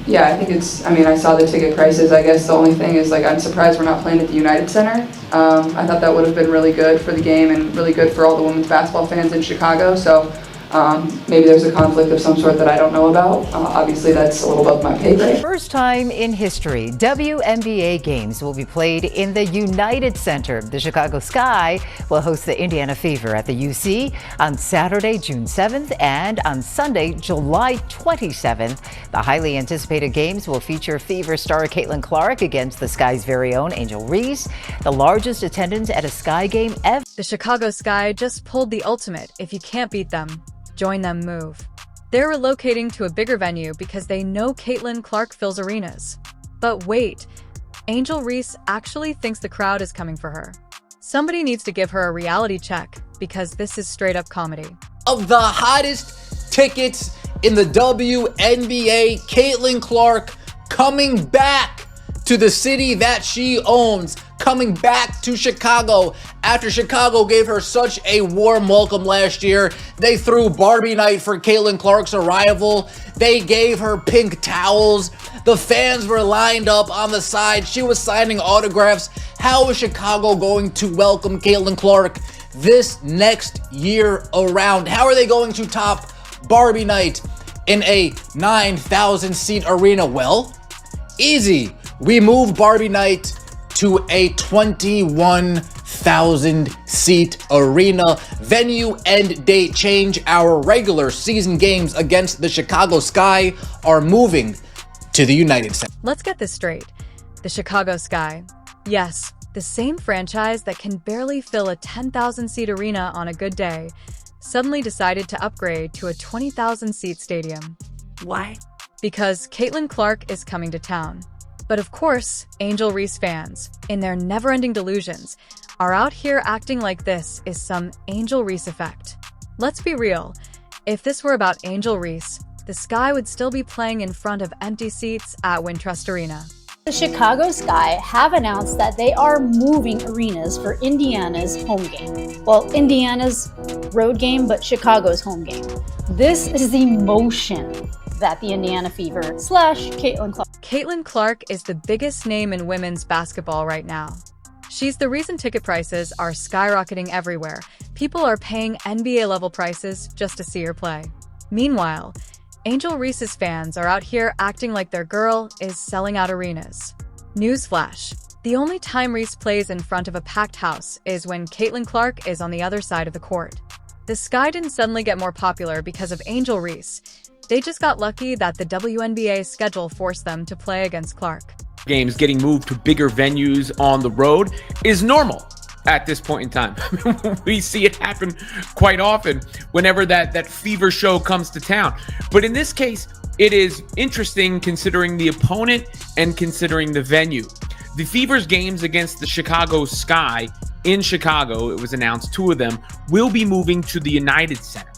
Yeah, I saw the ticket prices. I guess the only thing is, I'm surprised we're not playing at the United Center. I thought that would have been really good for the game and really good for all the women's basketball fans in Chicago. So maybe there's a conflict of some sort that I don't know about. Obviously, that's a little above my pay grade. First time in history, WNBA games will be played in the United Center. The Chicago Sky will host the Indiana Fever at the UC on Saturday, June 7th, and on Sunday, July 27th. The highly anticipated games will feature Fever star Caitlin Clark against the Sky's very own Angel Reese, the largest attendance at a Sky game ever. The Chicago Sky just pulled the ultimate. If you can't beat them, join them move. They're relocating to a bigger venue because they know Caitlin Clark fills arenas. But wait, Angel Reese actually thinks the crowd is coming for her. Somebody needs to give her a reality check because this is straight up comedy. Of the hottest tickets in the WNBA, Caitlin Clark coming back to the city that she owns, coming back to Chicago after Chicago gave her such a warm welcome last year. They threw Barbie night for Caitlin Clark's arrival. They gave her pink towels. The fans were lined up on the side. She was signing autographs. How is Chicago going to welcome Caitlin Clark this next year around? How are they going to top Barbie night in a 9,000 seat arena? Well, easy. We moved Barbie night to a 21,000 seat arena. Venue and date change. Our regular season games against the Chicago Sky are moving to the United Center. Let's get this straight. The Chicago Sky. Yes, the same franchise that can barely fill a 10,000 seat arena on a good day suddenly decided to upgrade to a 20,000 seat stadium. Why? Because Caitlin Clark is coming to town. But of course, Angel Reese fans, in their never-ending delusions, are out here acting like this is some Angel Reese effect. Let's be real. If this were about Angel Reese, the Sky would still be playing in front of empty seats at Wintrust Arena. The Chicago Sky have announced that they are moving arenas for Indiana's home game. Well, Indiana's road game, but Chicago's home game. This is the motion that the Indiana Fever / Caitlin Clark. Caitlin Clark is the biggest name in women's basketball right now. She's the reason ticket prices are skyrocketing everywhere. People are paying NBA-level prices just to see her play. Meanwhile, Angel Reese's fans are out here acting like their girl is selling out arenas. Newsflash: the only time Reese plays in front of a packed house is when Caitlin Clark is on the other side of the court. The Sky didn't suddenly get more popular because of Angel Reese. They just got lucky that the WNBA schedule forced them to play against Clark. Games getting moved to bigger venues on the road is normal at this point in time. We see it happen quite often whenever that Fever show comes to town. But in this case, it is interesting considering the opponent and considering the venue. The Fever's games against the Chicago Sky in Chicago, it was announced 2 of them, will be moving to the United Center.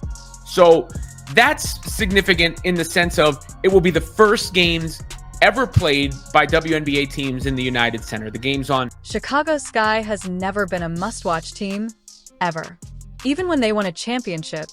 So that's significant in the sense of it will be the first games ever played by WNBA teams in the United Center. The game's on. Chicago Sky has never been a must-watch team, ever. Even when they won a championship,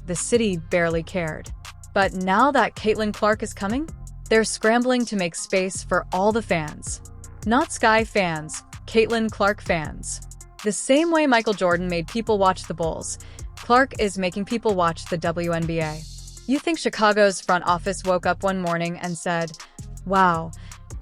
the city barely cared. But now that Caitlin Clark is coming, they're scrambling to make space for all the fans. Not Sky fans, Caitlin Clark fans. The same way Michael Jordan made people watch the Bulls, Clark is making people watch the WNBA. You think Chicago's front office woke up one morning and said, "Wow,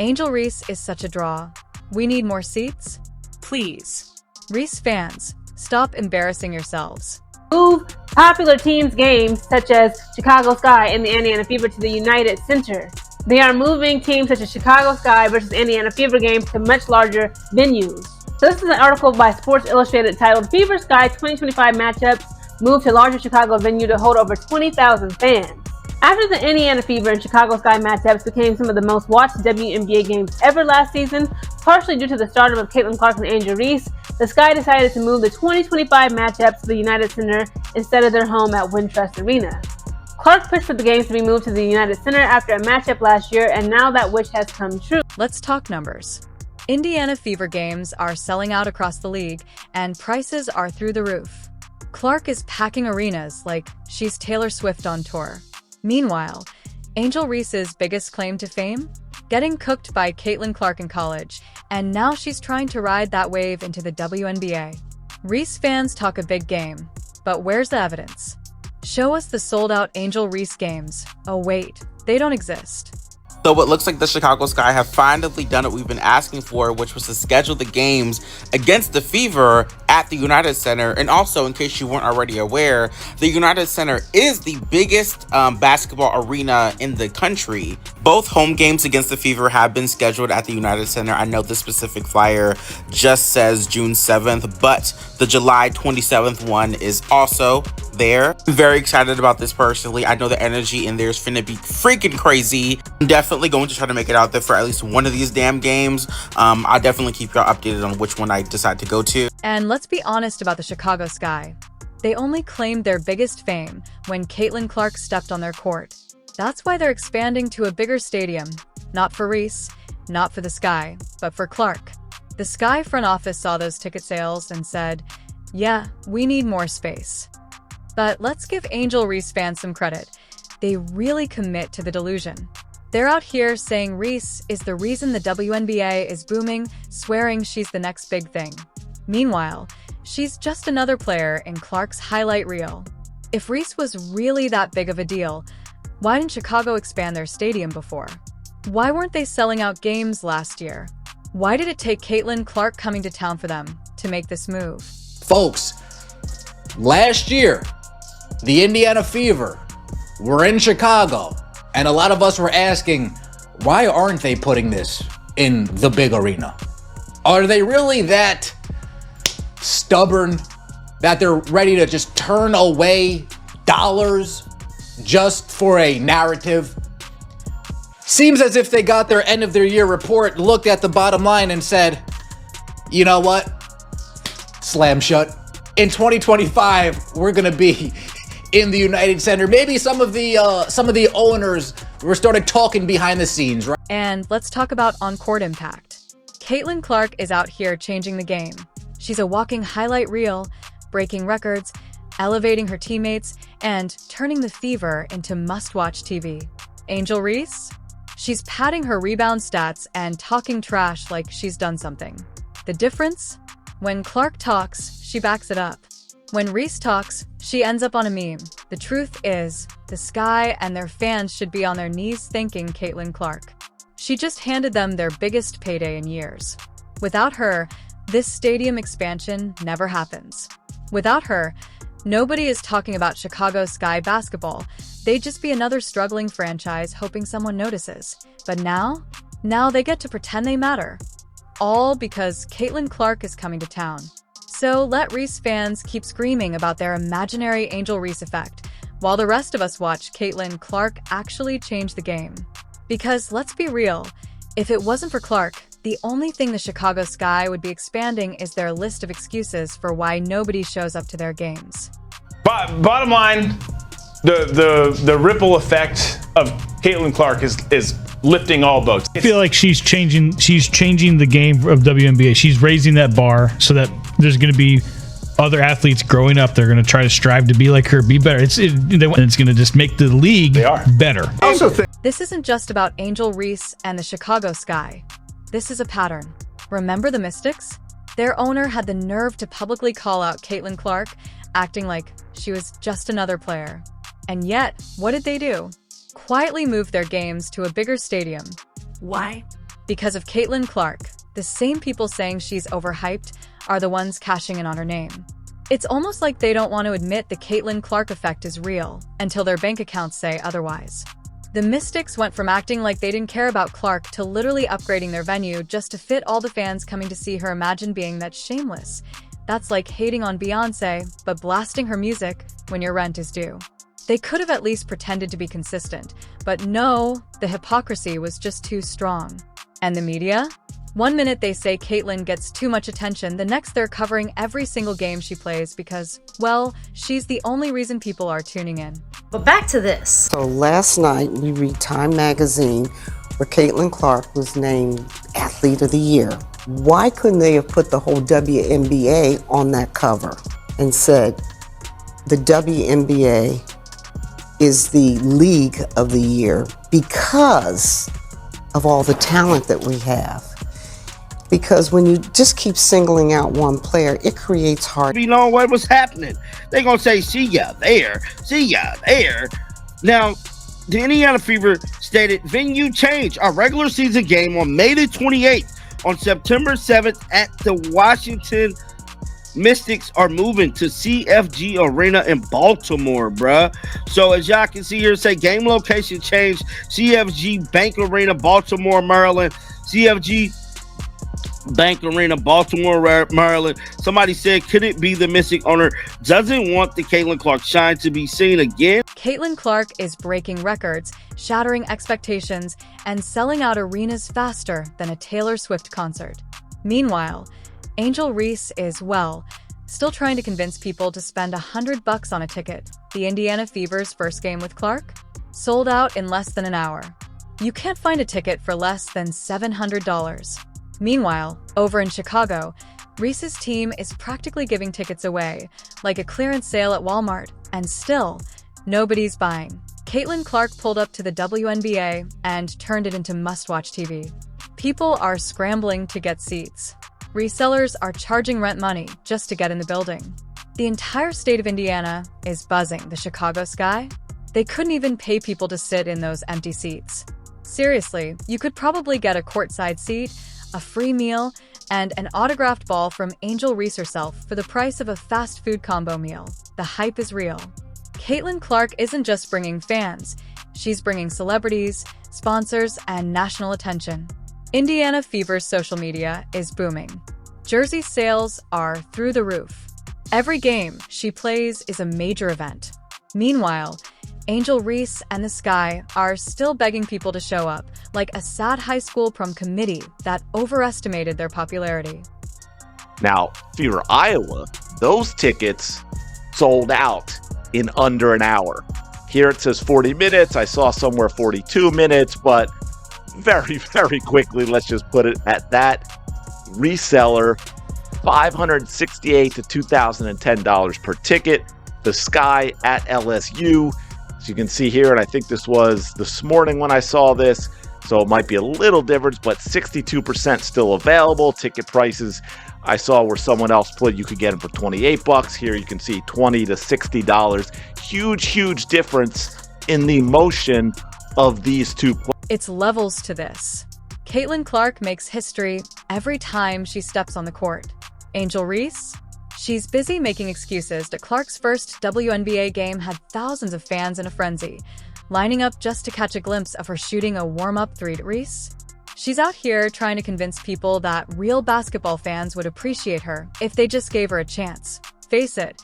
Angel Reese is such a draw. We need more seats?" Please. Reese fans, stop embarrassing yourselves. Move popular teams' games such as Chicago Sky and the Indiana Fever to the United Center. They are moving teams such as Chicago Sky versus Indiana Fever games to much larger venues. So this is an article by Sports Illustrated titled Fever Sky 2025 Matchups Move to Larger Chicago Venue to Hold Over 20,000 Fans. After the Indiana Fever and Chicago Sky matchups became some of the most watched WNBA games ever last season, partially due to the stardom of Caitlin Clark and Angel Reese, the Sky decided to move the 2025 matchups to the United Center instead of their home at Wintrust Arena. Clark pushed for the games to be moved to the United Center after a matchup last year, and now that wish has come true. Let's talk numbers. Indiana Fever games are selling out across the league, and prices are through the roof. Clark is packing arenas like she's Taylor Swift on tour. Meanwhile, Angel Reese's biggest claim to fame? Getting cooked by Caitlin Clark in college, and now she's trying to ride that wave into the WNBA. Reese fans talk a big game, but where's the evidence? Show us the sold-out Angel Reese games. Oh wait, they don't exist. So it looks like the Chicago Sky have finally done what we've been asking for, which was to schedule the games against the Fever at the United Center. And also, in case you weren't already aware, the United Center is the biggest basketball arena in the country. Both home games against the Fever have been scheduled at the United Center. I know the specific flyer just says June 7th, but the July 27th one is also there. I'm very excited about this personally. I know the energy in there is finna be freaking crazy. I'm definitely going to try to make it out there for at least one of these damn games. I'll definitely keep y'all updated on which one I decide to go to. And let's be honest about the Chicago Sky. They only claimed their biggest fame when Caitlin Clark stepped on their court. That's why they're expanding to a bigger stadium. Not for Reese, not for the Sky, but for Clark. The Sky front office saw those ticket sales and said, yeah, we need more space. But let's give Angel Reese fans some credit. They really commit to the delusion. They're out here saying Reese is the reason the WNBA is booming, swearing she's the next big thing. Meanwhile, she's just another player in Clark's highlight reel. If Reese was really that big of a deal, why didn't Chicago expand their stadium before? Why weren't they selling out games last year? Why did it take Caitlin Clark coming to town for them to make this move? Folks, last year, the Indiana Fever were in Chicago, and a lot of us were asking, why aren't they putting this in the big arena? Are they really that stubborn that they're ready to just turn away dollars just for a narrative? Seems as if they got their end of their year report, looked at the bottom line and said, you know what? Slam shut. In 2025, we're gonna be in the United Center. Maybe some of the owners were started talking behind the scenes, right? And let's talk about on-court impact. Caitlin Clark is out here changing the game. She's a walking highlight reel, breaking records, elevating her teammates, and turning the Fever into must-watch TV. Angel Reese? She's padding her rebound stats and talking trash like she's done something. The difference? When Clark talks, she backs it up. When Reese talks, she ends up on a meme. The truth is, the Sky and their fans should be on their knees thanking Caitlin Clark. She just handed them their biggest payday in years. Without her, this stadium expansion never happens. Without her, nobody is talking about Chicago Sky basketball. They'd just be another struggling franchise hoping someone notices. But now they get to pretend they matter. All because Caitlin Clark is coming to town. So let Reese fans keep screaming about their imaginary Angel Reese effect, while the rest of us watch Caitlin Clark actually change the game. Because let's be real, if it wasn't for Clark, the only thing the Chicago Sky would be expanding is their list of excuses for why nobody shows up to their games. But bottom line, the ripple effect of Caitlin Clark is lifting all boats. I feel like she's changing the game of WNBA. She's raising that bar so that there's going to be other athletes growing up. They're going to try to strive to be like her, be better. It's going to just make the league better. I also think This isn't just about Angel Reese and the Chicago Sky. This is a pattern. Remember the Mystics? Their owner had the nerve to publicly call out Caitlin Clark, acting like she was just another player. And yet, what did they do? Quietly moved their games to a bigger stadium. Why? Because of Caitlin Clark. The same people saying she's overhyped are the ones cashing in on her name. It's almost like they don't want to admit the Caitlin Clark effect is real until their bank accounts say otherwise. The Mystics went from acting like they didn't care about Clark to literally upgrading their venue just to fit all the fans coming to see her imagine being that shameless. That's like hating on Beyoncé, but blasting her music when your rent is due. They could have at least pretended to be consistent, but no, the hypocrisy was just too strong. And the media? One minute they say Caitlin gets too much attention, the next they're covering every single game she plays because, well, she's the only reason people are tuning in. But back to this. So last night we read Time magazine where Caitlin Clark was named Athlete of the Year. Why couldn't they have put the whole WNBA on that cover and said, the WNBA is the league of the year because of all the talent that we have. Because when you just keep singling out one player, it creates hard. Be knowing what was happening. They're going to say, see ya there, see ya there. Now, the Indiana Fever stated, venue change. Our regular season game on May the 28th, on September 7th at the Washington Mystics are moving to CFG Arena in Baltimore, bruh. So as y'all can see here, say game location change, CFG Bank Arena, Baltimore, Maryland. CFG Bank Arena, Baltimore, Maryland. Somebody said, could it be the Mystic owner doesn't want the Caitlin Clark shine to be seen again? Caitlin Clark is breaking records, shattering expectations, and selling out arenas faster than a Taylor Swift concert. Meanwhile, Angel Reese is, well, still trying to convince people to spend $100 on a ticket. The Indiana Fever's first game with Clark sold out in less than an hour. You can't find a ticket for less than $700. Meanwhile, over in Chicago, Reese's team is practically giving tickets away, like a clearance sale at Walmart, and still, nobody's buying. Caitlin Clark pulled up to the WNBA and turned it into must-watch TV. People are scrambling to get seats. Resellers are charging rent money just to get in the building. The entire state of Indiana is buzzing the Chicago Sky. They couldn't even pay people to sit in those empty seats. Seriously, you could probably get a courtside seat, a free meal, and an autographed ball from Angel Reese herself for the price of a fast food combo meal. The hype is real. Caitlin Clark isn't just bringing fans, she's bringing celebrities, sponsors, and national attention. Indiana Fever's social media is booming. Jersey sales are through the roof. Every game she plays is a major event. Meanwhile, Angel Reese and the Sky are still begging people to show up, like a sad high school prom committee that overestimated their popularity. Now, Fever Iowa, those tickets sold out in under an hour. Here it says 40 minutes. I saw somewhere 42 minutes, but very, very quickly, let's just put it at that. Reseller, $568 to $2,010 per ticket. The Sky at LSU. As you can see here, and I think this was this morning when I saw this, so it might be a little different, but 62% still available. Ticket prices I saw where someone else put, you could get them for $28. Here you can see $20 to $60. Huge difference in the motion of these two players. It's levels to this. Caitlin Clark makes history every time she steps on the court. Angel Reese? She's busy making excuses that Clark's first WNBA game had thousands of fans in a frenzy, lining up just to catch a glimpse of her shooting a warm-up three to Reese. She's out here trying to convince people that real basketball fans would appreciate her if they just gave her a chance. Face it,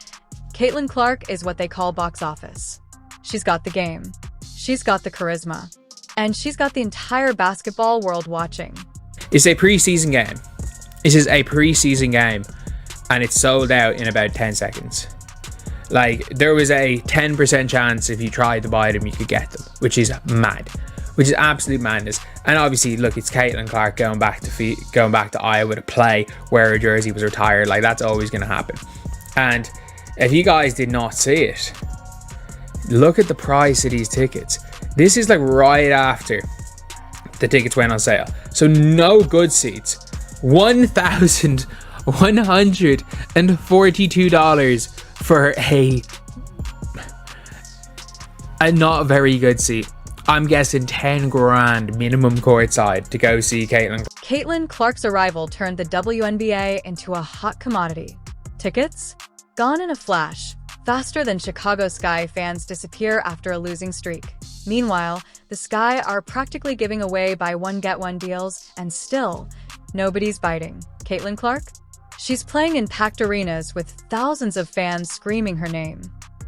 Caitlin Clark is what they call box office. She's got the game. She's got the charisma. And she's got the entire basketball world watching. It's a preseason game. This is a preseason game. And it's sold out in about 10 seconds. Like, there was a 10% chance if you tried to buy them, you could get them, which is mad, which is absolute madness. And obviously, look, it's Caitlin Clark going back to Iowa to play where her jersey was retired. Like, that's always going to happen. And if you guys did not see it, look at the price of these tickets. This is like right after the tickets went on sale. So no good seats. $1,142 for a not very good seat. I'm guessing 10 grand minimum courtside to go see Caitlin. Caitlin Clark's arrival turned the WNBA into a hot commodity. Tickets? Gone in a flash, faster than Chicago Sky fans disappear after a losing streak. Meanwhile, the Sky are practically giving away buy one get one deals, and still, nobody's biting. Caitlin Clark? She's playing in packed arenas with thousands of fans screaming her name.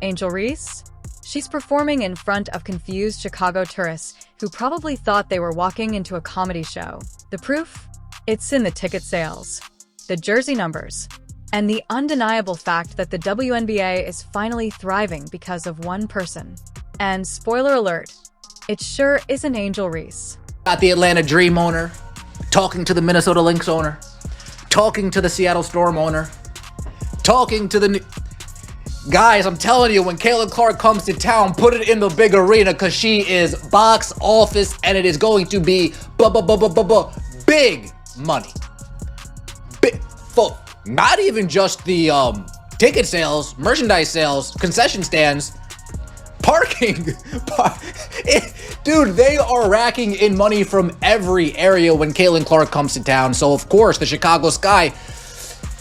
Angel Reese? She's performing in front of confused Chicago tourists who probably thought they were walking into a comedy show. The proof? It's in the ticket sales, the jersey numbers, and the undeniable fact that the WNBA is finally thriving because of one person. And spoiler alert, it sure isn't Angel Reese. Got the Atlanta Dream owner, talking to the Minnesota Lynx owner, talking to the Seattle Storm owner, talking to the Guys, I'm telling you, when Caitlin Clark comes to town, put it in the big arena because she is box office and it is going to be big money. Not even just the ticket sales, merchandise sales, concession stands, parking. Dude, they are racking in money from every area when Caitlin Clark comes to town. So, of course, the Chicago Sky,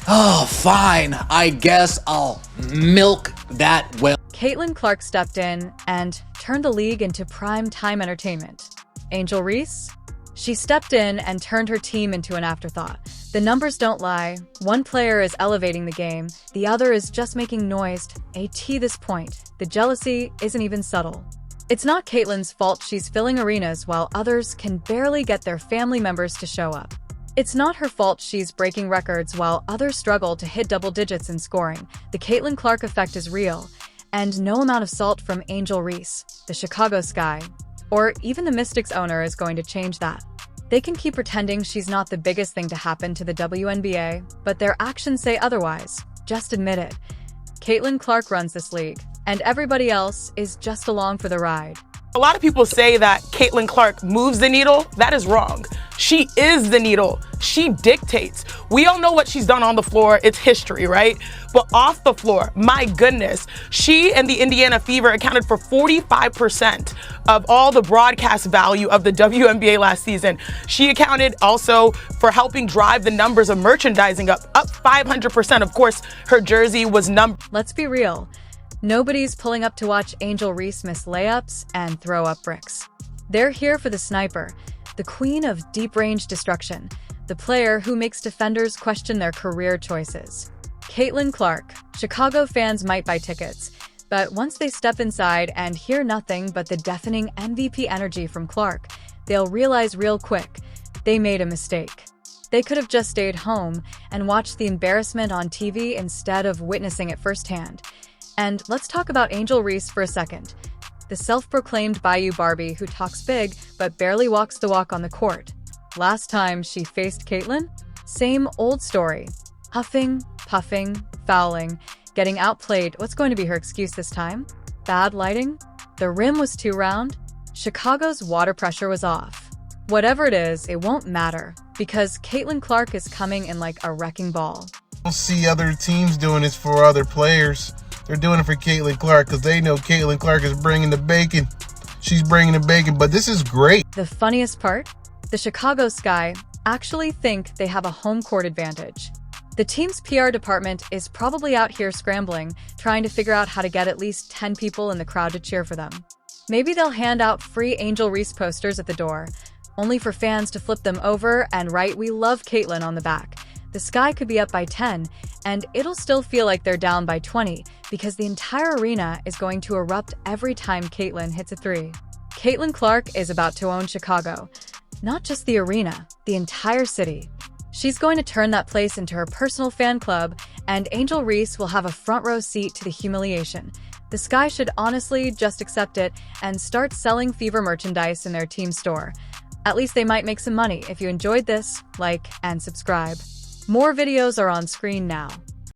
oh, fine. I guess I'll milk that well. Caitlin Clark stepped in and turned the league into prime time entertainment. Angel Reese? She stepped in and turned her team into an afterthought. The numbers don't lie. One player is elevating the game, the other is just making noise. This point, the jealousy isn't even subtle. It's not Caitlin's fault she's filling arenas while others can barely get their family members to show up. It's not her fault she's breaking records while others struggle to hit double digits in scoring. The Caitlin Clark effect is real, and no amount of salt from Angel Reese, the Chicago Sky, or even the Mystics owner is going to change that. They can keep pretending she's not the biggest thing to happen to the WNBA, but their actions say otherwise. Just admit it. Caitlin Clark runs this league, and everybody else is just along for the ride. A lot of people say that Caitlin Clark moves the needle. That is wrong. She is the needle. She dictates. We all know what she's done on the floor. It's history, right? But off the floor, my goodness, she and the Indiana Fever accounted for 45% of all the broadcast value of the WNBA last season. She accounted also for helping drive the numbers of merchandising up 500%. Of course, her jersey was numbered. Let's be real. Nobody's pulling up to watch Angel Reese miss layups and throw up bricks. They're here for the sniper, the queen of deep-range destruction, the player who makes defenders question their career choices. Caitlin Clark. Chicago fans might buy tickets, but once they step inside and hear nothing but the deafening MVP energy from Clark, they'll realize real quick they made a mistake. They could have just stayed home and watched the embarrassment on TV instead of witnessing it firsthand. And let's talk about Angel Reese for a second. The self-proclaimed Bayou Barbie who talks big but barely walks the walk on the court. Last time she faced Caitlin? Same old story. Huffing, puffing, fouling, getting outplayed. What's going to be her excuse this time? Bad lighting? The rim was too round? Chicago's water pressure was off. Whatever it is, it won't matter because Caitlin Clark is coming in like a wrecking ball. I don't see other teams doing this for other players. They're doing it for Caitlin Clark because they know Caitlin Clark is bringing the bacon. She's bringing the bacon, but this is great. The funniest part? The Chicago Sky actually think they have a home court advantage. The team's PR department is probably out here scrambling, trying to figure out how to get at least 10 people in the crowd to cheer for them. Maybe they'll hand out free Angel Reese posters at the door, only for fans to flip them over and write "We love Caitlin" on the back. The Sky could be up by 10, and it'll still feel like they're down by 20 because the entire arena is going to erupt every time Caitlin hits a three. Caitlin Clark is about to own Chicago. Not just the arena, the entire city. She's going to turn that place into her personal fan club, and Angel Reese will have a front row seat to the humiliation. The Sky should honestly just accept it and start selling Fever merchandise in their team store. At least they might make some money. If you enjoyed this, like and subscribe. More videos are on screen now.